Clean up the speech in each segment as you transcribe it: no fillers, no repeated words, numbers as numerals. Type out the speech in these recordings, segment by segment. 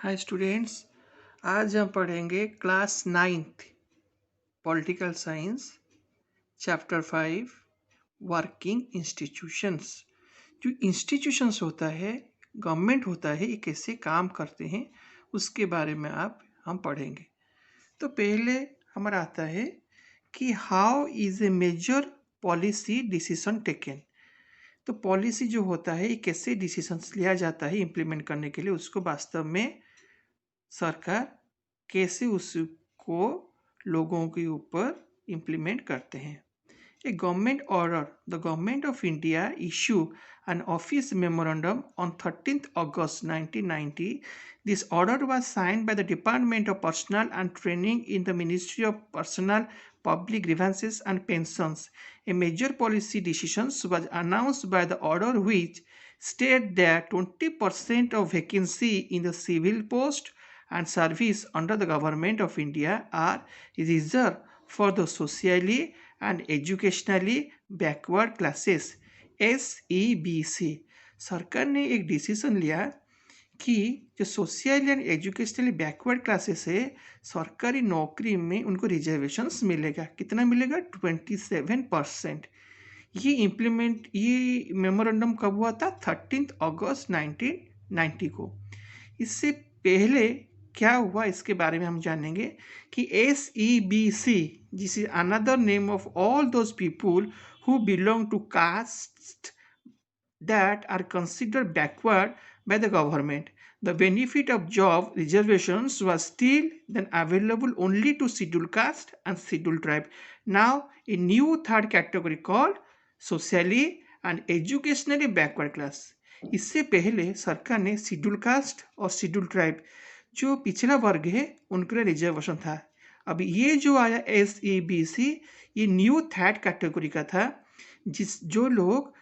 Hi students. आज हम पढ़ेंगे class 9th political science chapter 5 working institutions. जो इंस्टीट्यूशंस होता है, गवर्नमेंट होता है, ये कैसे काम करते हैं उसके बारे में हम पढ़ेंगे। तो पहले हमारा आता है कि how is a major policy decision taken. तो पॉलिसी जो होता है, ये कैसे डिसीजंस लिया जाता है इम्प्लीमेंट करने के लिए, उसको वास्तव में सरकार कैसे उसको लोगों के ऊपर इम्प्लीमेंट करते हैं। A government order, the Government of India issued an office memorandum on 13th August 1990. This order was signed by the Department of Personnel and Training in the Ministry of Personnel, Public Grievances and Pensions. A major policy decision was announced by the order which stated that 20% of vacancy in the civil post and service under the Government of India are reserved for the socially and educationally backward classes SEBC। सरकार ने एक decision लिया कि जो social and educationally backward classes है, सरकारी नौकरी में उनको रिजर्वेशंस मिलेगा। कितना मिलेगा? 27%। ये मेमोरेंडम कब हुआ था? 13 अगस्त 1990 को। इससे पहले क्या हुआ इसके बारे में हम जानेंगे कि SEBC, this is another name of all those people who belong to caste that are considered backward by the government. The benefit of job reservations was still then available only to scheduled caste and scheduled tribe. Now a new third category called socially and educationally backward class. इससे पहले सरकार ने schedule caste और schedule tribe, जो पिछला वर्ग है, उनके लिए रिजर्वेशन था। अब ये जो आया SEBC, ये न्यू थर्ड कैटेगरी का था, जो लोग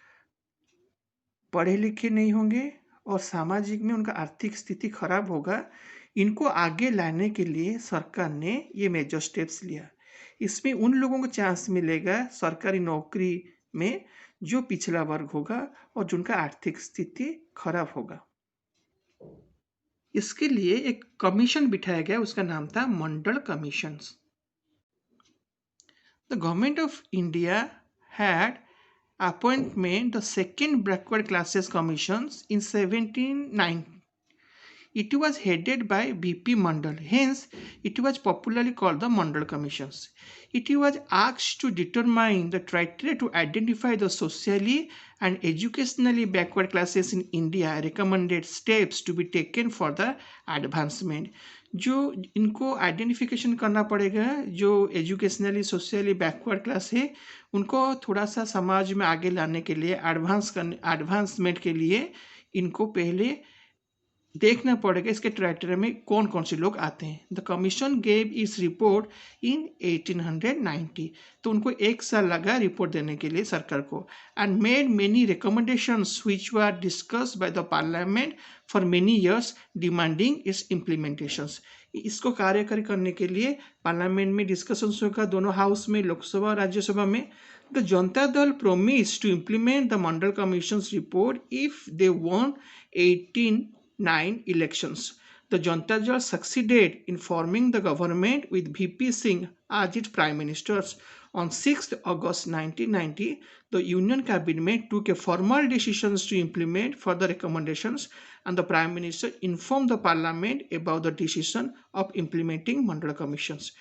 पढ़े लिखे नहीं होंगे और सामाजिक में उनका आर्थिक स्थिति खराब होगा, इनको आगे लाने के लिए सरकार ने ये मेजर स्टेप्स लिया। इसमें उन लोगों को चांस मिलेगा सरकारी नौकरी में जो पिछला वर्ग होगा और जिनका आर्थिक स्थिति खराब होगा। इसके लिए एक कमीशन बिठाया गया, उसका नाम था Mandal commission. The government of India had appointment the second backward classes commissions in 1790. It was headed by VP Mandal, hence it was popularly called the Mandal Commissions. It was asked to determine the criteria to identify the socially and educationally backward classes in India, recommended steps to be taken for the advancement. जो इनको identification करना पड़ेगा, जो educationally socially backward class है, उनको थोड़ा सा समाज में आगे लाने के लिए, एडवांसमेंट के लिए इनको पहले देखना पड़ेगा इसके क्राइटेरिया में कौन कौन से लोग आते हैं। द कमीशन गेव इस रिपोर्ट इन 1890। तो उनको एक साल लगा रिपोर्ट देने के लिए सरकार को। And made many recommendations which were discussed by the parliament for many years demanding it's implementations. इसको कार्यकारी करने के लिए पार्लियामेंट में डिस्कशंस होगा, दोनों हाउस में, लोकसभा और राज्यसभा में। The Janata Dal promise to implement the Mandal commission's report if they won 1809 elections. The Janata Dal succeeded in forming the government with VP Singh as its prime minister. On 6th August 1990, the Union Cabinet took a formal decisions to implement further recommendations, and the Prime Minister informed the Parliament about the decision of implementing Mandal Commissions.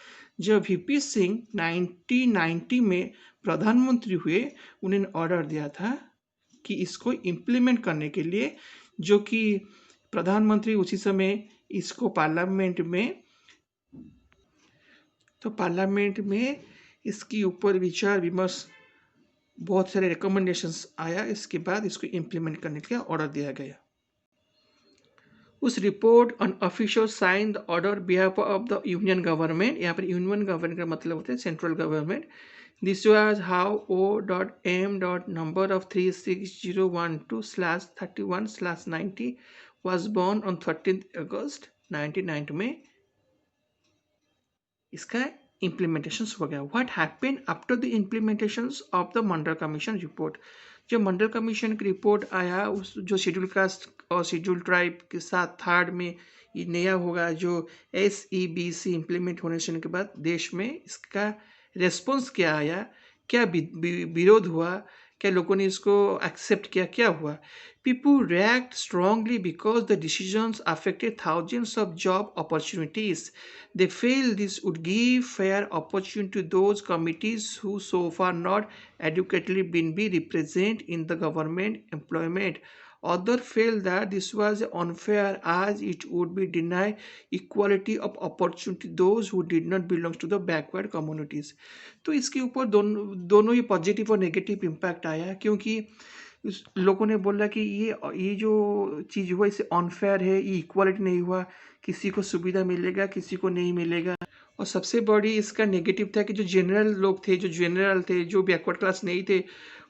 जब VP Singh 1990 में प्रधानमंत्री हुए, उन्होंने order दिया था कि इसको implement करने के लिए, जो कि प्रधानमंत्री उसी समय इसको पार्लियामेंट में इसके ऊपर विचार विमर्श, बहुत सारे रिकमेंडेशंस आया। इसके बाद इसको इम्प्लीमेंट करने के लिए ऑर्डर दिया गया। उस report on official sign the order behalf of the union government. यहाँ पर यूनियन गवर्नमेंट का मतलब होता है central government. This was how O.M. number of 36012/31/90 was born on 13th August 1990 में इसका implementations हो गया। What happened after the implementations of the Mandal Commission report? जब मंडल कमीशन की रिपोर्ट आया, उस जो शेड्यूल कास्ट और शेड्यूल ट्राइब के साथ थर्ड में ये नया होगा जो SEBC इम्प्लीमेंट होने से के बाद देश में इसका रेस्पॉन्स क्या आया, क्या विरोध हुआ, क्या लोगों ने इसको एक्सेप्ट किया, क्या हुआ. People react strongly because the decisions affected thousands of job opportunities. They feel this would give fair opportunity to those committees who so far not adequately been be represented in the government employment. Others feel that this was unfair as it would be deny equality of opportunity those who did not belong to the backward communities. तो इसके ऊपर दोनों ही positive और negative impact आया, क्योंकि लोगों ने बोला कि ये जो चीज़ हुआ इससे अनफेयर है, ये इक्वालिटी नहीं हुआ, किसी को सुविधा मिलेगा किसी को नहीं मिलेगा. और सबसे बड़ी इसका नेगेटिव था कि जो जनरल लोग थे, जो जनरल थे, जो बैकवर्ड क्लास नहीं थे,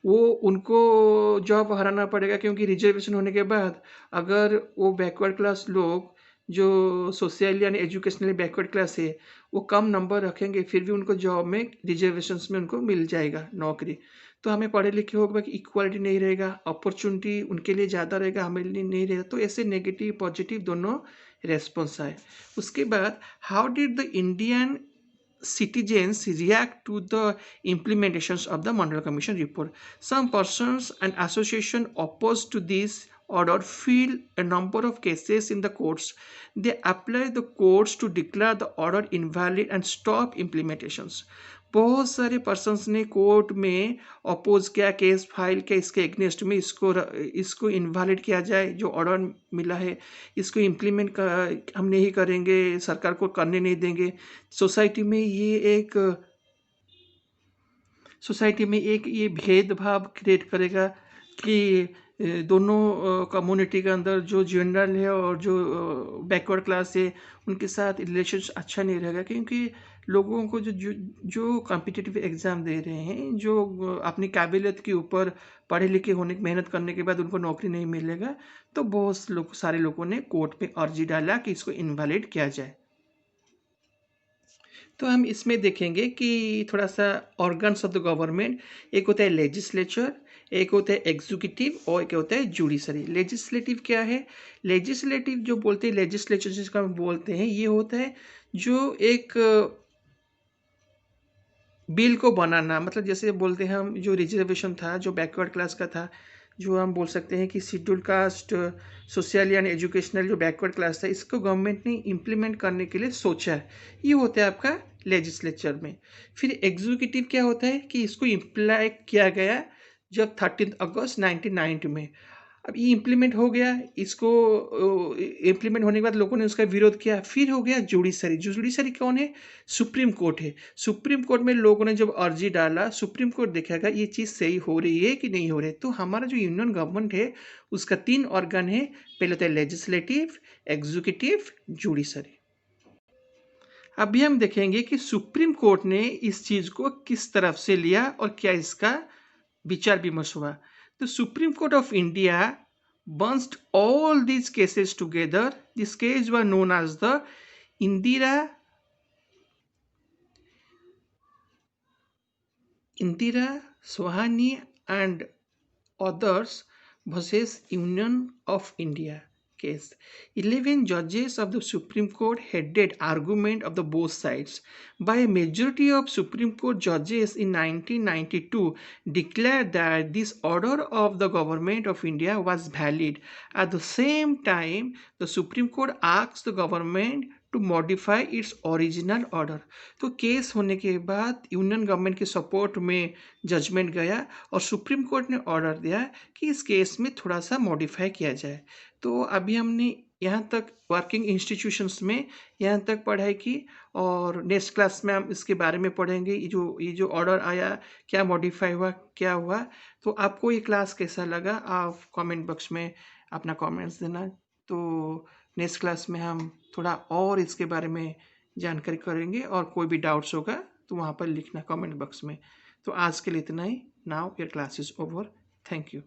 वो उनको जॉब हराना पड़ेगा, क्योंकि रिजर्वेशन होने के बाद अगर वो बैकवर्ड क्लास लोग जो सोशल यानी एजुकेशनली बैकवर्ड क्लास है वो कम नंबर रखेंगे फिर भी उनको जॉब में रिजर्वेशंस में उनको मिल जाएगा नौकरी. तो हमें पढ़े लिखे होगा कि इक्वालिटी नहीं रहेगा, अपॉर्चुनिटी उनके लिए ज़्यादा रहेगा, हमारे लिए नहीं रहेगा. तो ऐसे नेगेटिव पॉजिटिव दोनों रेस्पॉन्स आए. उसके बाद how did the Indian citizens react to the implementations of the Mandal Commission report. Some persons and associations opposed to this order filed a number of cases in the courts. They applied the courts to declare the order invalid and stop implementations. बहुत सारे persons ने court में oppose किया, case file किया इसके against में, इसको invalid किया जाए, जो ऑर्डर मिला है इसको इम्प्लीमेंट हम नहीं करेंगे, सरकार को करने नहीं देंगे. सोसाइटी में ये भेदभाव क्रिएट करेगा कि दोनों कम्युनिटी के अंदर जो जनरल है और जो बैकवर्ड क्लास है उनके साथ रिलेशन अच्छा नहीं रहेगा, क्योंकि लोगों को जो कॉम्पिटिटिव एग्ज़ाम दे रहे हैं, जो अपनी काबिलियत के ऊपर पढ़े लिखे होने की मेहनत करने के बाद उनको नौकरी नहीं मिलेगा. तो बहुत सारे लोगों ने कोर्ट में अर्जी डाला कि इसको इनवैलिड किया जाए. तो हम इसमें देखेंगे कि थोड़ा सा ऑर्गन्स ऑफ द गवर्नमेंट, एक होता है लेजिस्लेचर, एक होता है एग्जीक्यूटिव और एक होता है जुडिशरी. लेजिस्लेटिव क्या है? लेजिस्लेटिव जो बोलते हैं, लेजिस्लेचर जिसका हम बोलते हैं, ये होता है जो एक बिल को बनाना, मतलब जैसे बोलते हैं हम जो रिजर्वेशन था, जो बैकवर्ड क्लास का था, जो हम बोल सकते हैं कि शेड्यूल कास्ट, सोशल यानी एजुकेशनल जो बैकवर्ड क्लास था, इसको गवर्नमेंट ने इम्प्लीमेंट करने के लिए सोचा है. ये होता है आपका लेजिस्लेचर में. फिर एग्जीक्यूटिव क्या होता है कि इसको इम्प्लाई किया गया जब 13 अगस्त 1990 में. अब ये इम्प्लीमेंट हो गया, इसको इम्प्लीमेंट होने के बाद लोगों ने उसका विरोध किया. फिर हो गया जुडिशरी. जुडिशरी कौन है? सुप्रीम कोर्ट है. सुप्रीम कोर्ट में लोगों ने जब अर्जी डाला, सुप्रीम कोर्ट देखेगा ये चीज़ सही हो रही है कि नहीं हो रही है. तो हमारा जो यूनियन गवर्नमेंट है उसका 3 ऑर्गन है. पहले होता है लेजिस्लेटिव, एग्जीक्यूटिव, जुडिशरी. अभी हम देखेंगे कि सुप्रीम कोर्ट ने इस चीज़ को किस तरफ से लिया और क्या इसका विचार विमर्श हुआ. The Supreme Court of India bunched all these cases together. These cases were known as the Indira Sohani and others versus Union of India case. 11 judges of the Supreme Court headed argument of the both sides. By a majority of Supreme Court judges in 1992 declared that this order of the government of India was valid. At the same time, the Supreme Court asked the government to modify its original order. तो case होने के बाद union government के support में judgement गया और supreme court ने order दिया कि इस केस में थोड़ा सा मॉडिफाई किया जाए. तो अभी हमने यहाँ तक वर्किंग इंस्टीट्यूशंस में यहाँ तक पढ़ाई की और नेक्स्ट क्लास में हम इसके बारे में पढ़ेंगे. ये जो ऑर्डर आया, क्या मॉडिफाई हुआ, क्या हुआ. तो आपको ये क्लास कैसा लगा, आप कमेंट बॉक्स में अपना कमेंट्स देना. तो नेक्स्ट क्लास में हम थोड़ा और इसके बारे में जानकारी करेंगे और कोई भी डाउट्स होगा तो वहाँ पर लिखना कमेंट बॉक्स में. तो आज के लिए इतना ही. Now your class is over. Thank you.